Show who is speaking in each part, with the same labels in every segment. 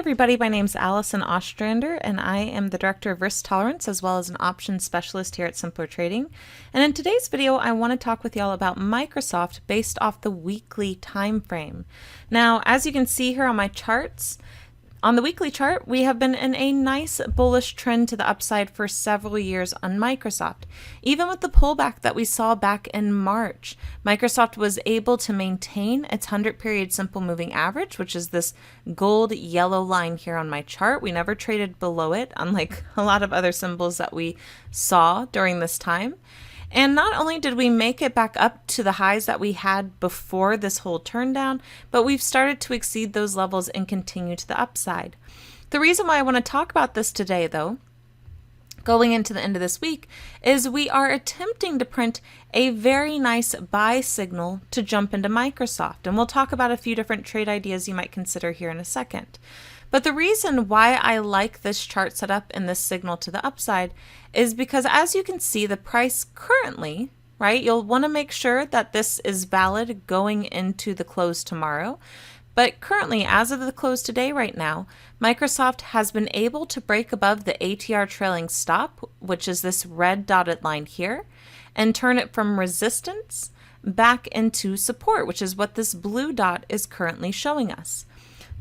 Speaker 1: everybody, my name's Allison Ostrander and I am the Director of Risk Tolerance as well as an options specialist here at Simpler Trading. And in today's video, I want to talk with y'all about Microsoft based off the weekly time frame. Now, as you can see here on my charts, on the weekly chart, we have been in a nice bullish trend to the upside for several years on Microsoft. Even with the pullback that we saw back in March, Microsoft was able to maintain its 100-period simple moving average, which is this gold yellow line here on my chart. We never traded below it, unlike a lot of other symbols that we saw during this time. And not only did we make it back up to the highs that we had before this whole turn down, but we've started to exceed those levels and continue to the upside. The reason why I want to talk about this today, though, going into the end of this week, is we are attempting to print a very nice buy signal to jump into Microsoft. And we'll talk about a few different trade ideas you might consider here in a second. But the reason why I like this chart setup and this signal to the upside is because, as you can see, the price currently, right, you'll want to make sure that this is valid going into the close tomorrow. But currently, as of the close today right now, Microsoft has been able to break above the ATR trailing stop, which is this red dotted line here, and turn it from resistance back into support, which is what this blue dot is currently showing us.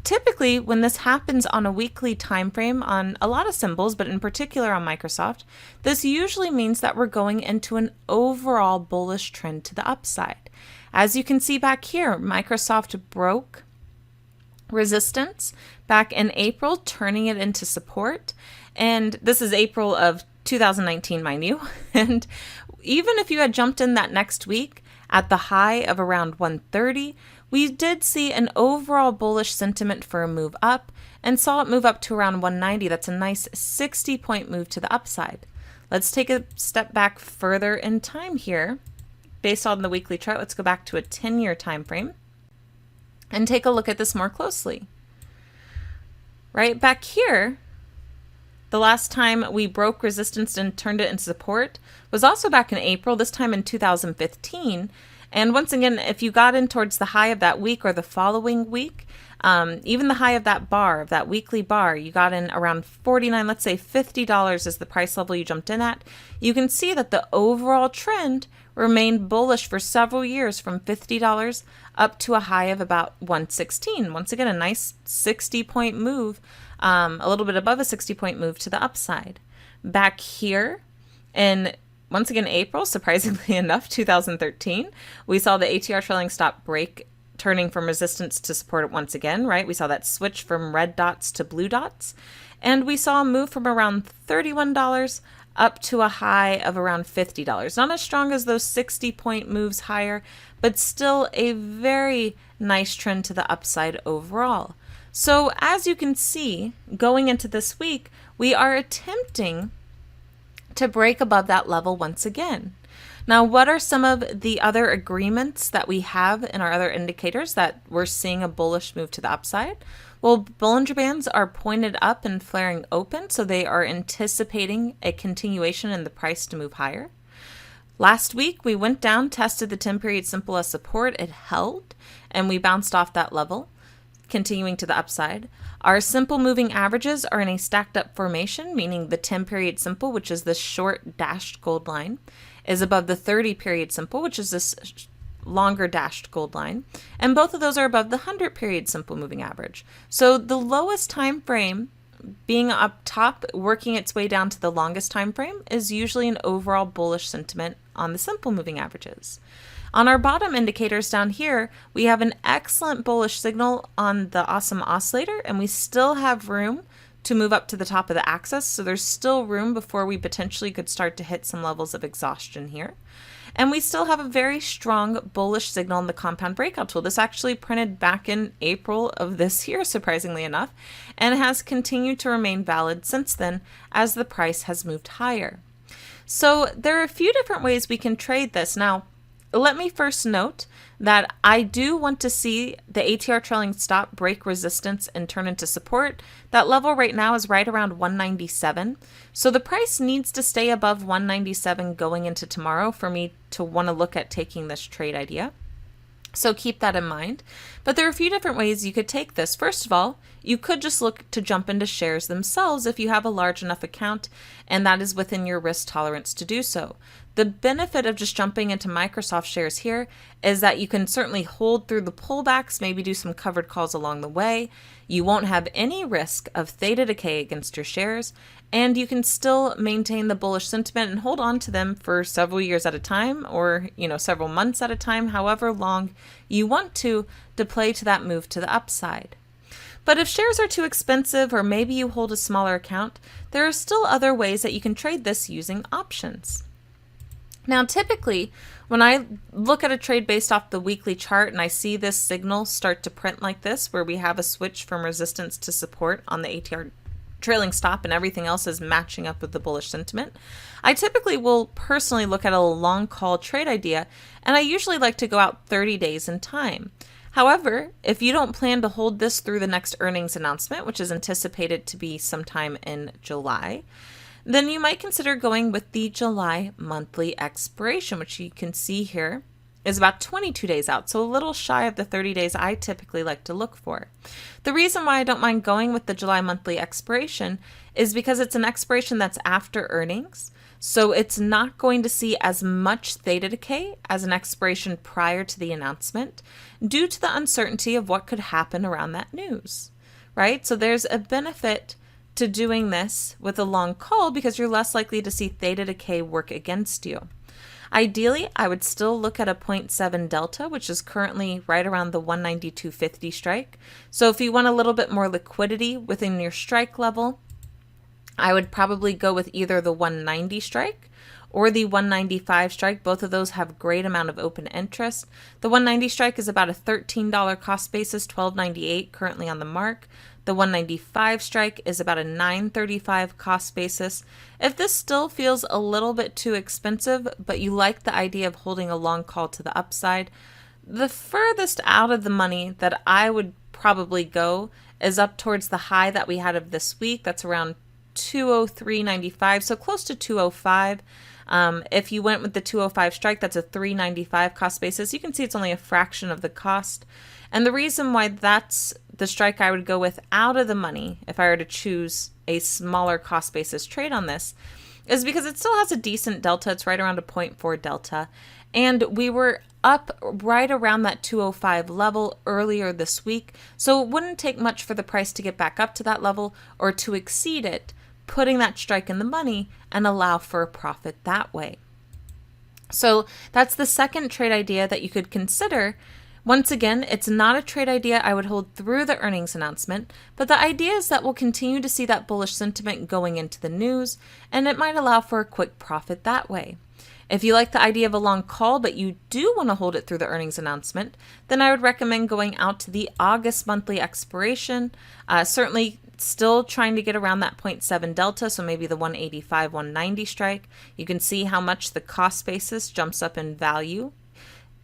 Speaker 1: Typically, when this happens on a weekly time frame on a lot of symbols, but in particular on Microsoft, this usually means that we're going into an overall bullish trend to the upside. As you can see back here, Microsoft broke resistance back in April, turning it into support. And this is April of 2019, mind you. And even if you had jumped in that next week at the high of around 130, we did see an overall bullish sentiment for a move up and saw it move up to around 190. That's a nice 60-point move to the upside. Let's take a step back further in time here. Based on the weekly chart, let's go back to a 10-year time frame and take a look at this more closely. Right back here, the last time we broke resistance and turned it into support was also back in April, this time in 2015. And once again, if you got in towards the high of that week or the following week, even the high of that bar, of that weekly bar, you got in around $49, let's say $50 is the price level you jumped in at. You can see that the overall trend remained bullish for several years from $50 up to a high of about 116. Once again, a nice 60-point move, a little bit above a 60-point move to the upside. Back here in once again, April, surprisingly enough, 2013, we saw the ATR trailing stop break, turning from resistance to support it once again, right? We saw that switch from red dots to blue dots. And we saw a move from around $31 up to a high of around $50. Not as strong as those 60-point moves higher, but still a very nice trend to the upside overall. So as you can see, going into this week, we are attempting to break above that level once again. Now, what are some of the other agreements that we have in our other indicators that we're seeing a bullish move to the upside? Well, Bollinger Bands are pointed up and flaring open, so they are anticipating a continuation in the price to move higher. Last week, we went down, tested the 10-period simple as support. It held, and we bounced off that level, continuing to the upside. Our simple moving averages are in a stacked up formation, meaning the 10-period simple, which is this short dashed gold line, is above the 30-period simple, which is this longer dashed gold line. And both of those are above the 100-period simple moving average. So the lowest time frame being up top, working its way down to the longest time frame, is usually an overall bullish sentiment on the simple moving averages. On our bottom indicators down here, we have an excellent bullish signal on the Awesome Oscillator, and we still have room to move up to the top of the axis. So there's still room before we potentially could start to hit some levels of exhaustion here. And we still have a very strong bullish signal in the compound breakout tool. This actually printed back in April of this year, surprisingly enough, and has continued to remain valid since then as the price has moved higher. So there are a few different ways we can trade this. Now, let me first note that I do want to see the ATR trailing stop break resistance and turn into support. That level right now is right around 197. So the price needs to stay above 197 going into tomorrow for me to want to look at taking this trade idea. So keep that in mind. But there are a few different ways you could take this. First of all, you could just look to jump into shares themselves if you have a large enough account and that is within your risk tolerance to do so. The benefit of just jumping into Microsoft shares here is that you can certainly hold through the pullbacks, maybe do some covered calls along the way. You won't have any risk of theta decay against your shares, and you can still maintain the bullish sentiment and hold on to them for several years at a time, or several months at a time, however long you want to play to that move to the upside. But if shares are too expensive, or maybe you hold a smaller account, there are still other ways that you can trade this using options. Now, typically, when I look at a trade based off the weekly chart and I see this signal start to print like this, where we have a switch from resistance to support on the ATR trailing stop and everything else is matching up with the bullish sentiment, I typically will personally look at a long call trade idea, and I usually like to go out 30 days in time. However, if you don't plan to hold this through the next earnings announcement, which is anticipated to be sometime in July, then you might consider going with the July monthly expiration, which you can see here is about 22 days out, so a little shy of the 30 days I typically like to look for. The reason why I don't mind going with the July monthly expiration is because it's an expiration that's after earnings, so it's not going to see as much theta decay as an expiration prior to the announcement due to the uncertainty of what could happen around that news, right? So there's a benefit to doing this with a long call because you're less likely to see theta decay work against you. Ideally, I would still look at a 0.7 delta, which is currently right around the 192.50 strike. So if you want a little bit more liquidity within your strike level, I would probably go with either the 190 strike or the 195 strike. Both of those have great amount of open interest. The 190 strike is about a $13 cost basis, $12.98 currently on the mark. The 195 strike is about a $9.35 cost basis. If this still feels a little bit too expensive, but you like the idea of holding a long call to the upside, the furthest out of the money that I would probably go is up towards the high that we had of this week. That's around 203.95, so close to 205. If you went with the 205 strike, that's a $3.95 cost basis. You can see it's only a fraction of the cost. And the reason why that's the strike I would go with out of the money, if I were to choose a smaller cost basis trade on this, is because it still has a decent delta. It's right around a 0.4 delta. And we were up right around that 205 level earlier this week. So it wouldn't take much for the price to get back up to that level or to exceed it, putting that strike in the money and allow for a profit that way. So that's the second trade idea that you could consider. Once again, it's not a trade idea I would hold through the earnings announcement, but the idea is that we'll continue to see that bullish sentiment going into the news, and it might allow for a quick profit that way. If you like the idea of a long call, but you do want to hold it through the earnings announcement, then I would recommend going out to the August monthly expiration. Certainly still trying to get around that 0.7 delta, so maybe the 185, 190 strike. You can see how much the cost basis jumps up in value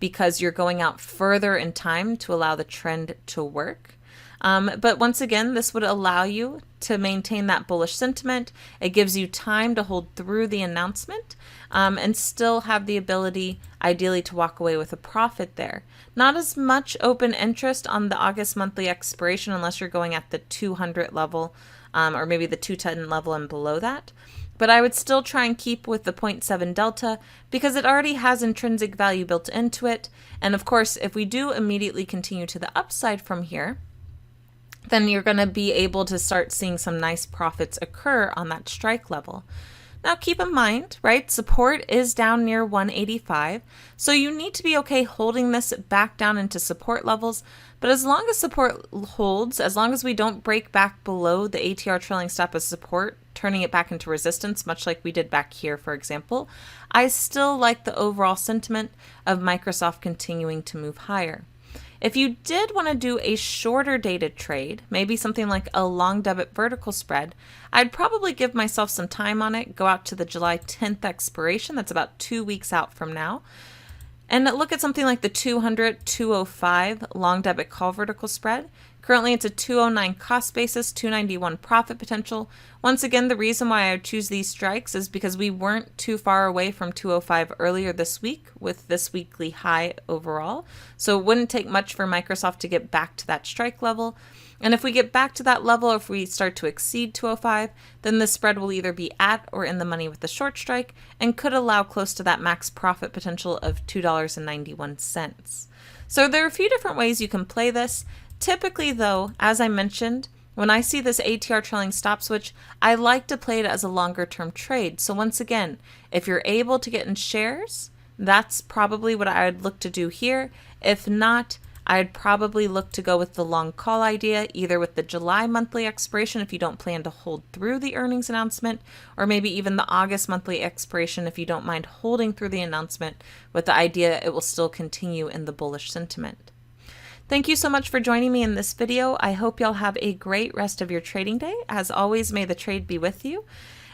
Speaker 1: because you're going out further in time to allow the trend to work. But once again, this would allow you to maintain that bullish sentiment. It gives you time to hold through the announcement and still have the ability, ideally, to walk away with a profit there. Not as much open interest on the August monthly expiration unless you're going at the 200 level or maybe the 210 level and below that. But I would still try and keep with the 0.7 delta because it already has intrinsic value built into it. And of course, if we do immediately continue to the upside from here, then you're going to be able to start seeing some nice profits occur on that strike level. Now keep in mind, right, support is down near 185, so you need to be okay holding this back down into support levels, but as long as support holds, as long as we don't break back below the ATR trailing stop as support, turning it back into resistance, much like we did back here, for example, I still like the overall sentiment of Microsoft continuing to move higher. If you did want to do a shorter dated trade, maybe something like a long debit vertical spread, I'd probably give myself some time on it, go out to the July 10th expiration, that's about 2 weeks out from now, and look at something like the 200-205 long debit call vertical spread. Currently, it's a 209 cost basis, 291 profit potential. Once again, the reason why I choose these strikes is because we weren't too far away from 205 earlier this week with this weekly high overall. So it wouldn't take much for Microsoft to get back to that strike level. And if we get back to that level, if we start to exceed 205, then the spread will either be at or in the money with the short strike and could allow close to that max profit potential of $2.91. So there are a few different ways you can play this. Typically, though, as I mentioned, when I see this ATR trailing stop switch, I like to play it as a longer term trade. So once again, if you're able to get in shares, that's probably what I would look to do here. If not, I'd probably look to go with the long call idea, either with the July monthly expiration if you don't plan to hold through the earnings announcement, or maybe even the August monthly expiration if you don't mind holding through the announcement with the idea it will still continue in the bullish sentiment. Thank you so much for joining me in this video. I hope y'all have a great rest of your trading day. As always, may the trade be with you.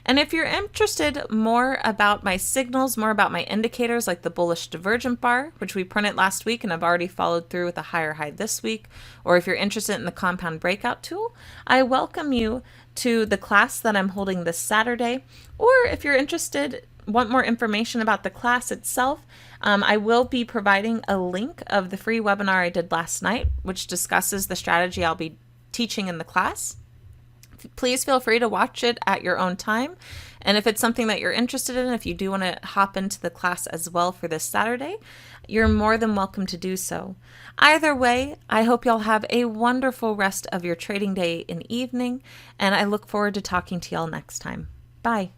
Speaker 1: And if you're interested more about my signals, more about my indicators like the bullish divergent bar, which we printed last week and I've already followed through with a higher high this week, or if you're interested in the compound breakout tool, I welcome you to the class that I'm holding this Saturday. Or if you're interested, want more information about the class itself, I will be providing a link of the free webinar I did last night, which discusses the strategy I'll be teaching in the class. Please feel free to watch it at your own time. And if it's something that you're interested in, if you do want to hop into the class as well for this Saturday, you're more than welcome to do so. Either way, I hope y'all have a wonderful rest of your trading day and evening, and I look forward to talking to y'all next time. Bye.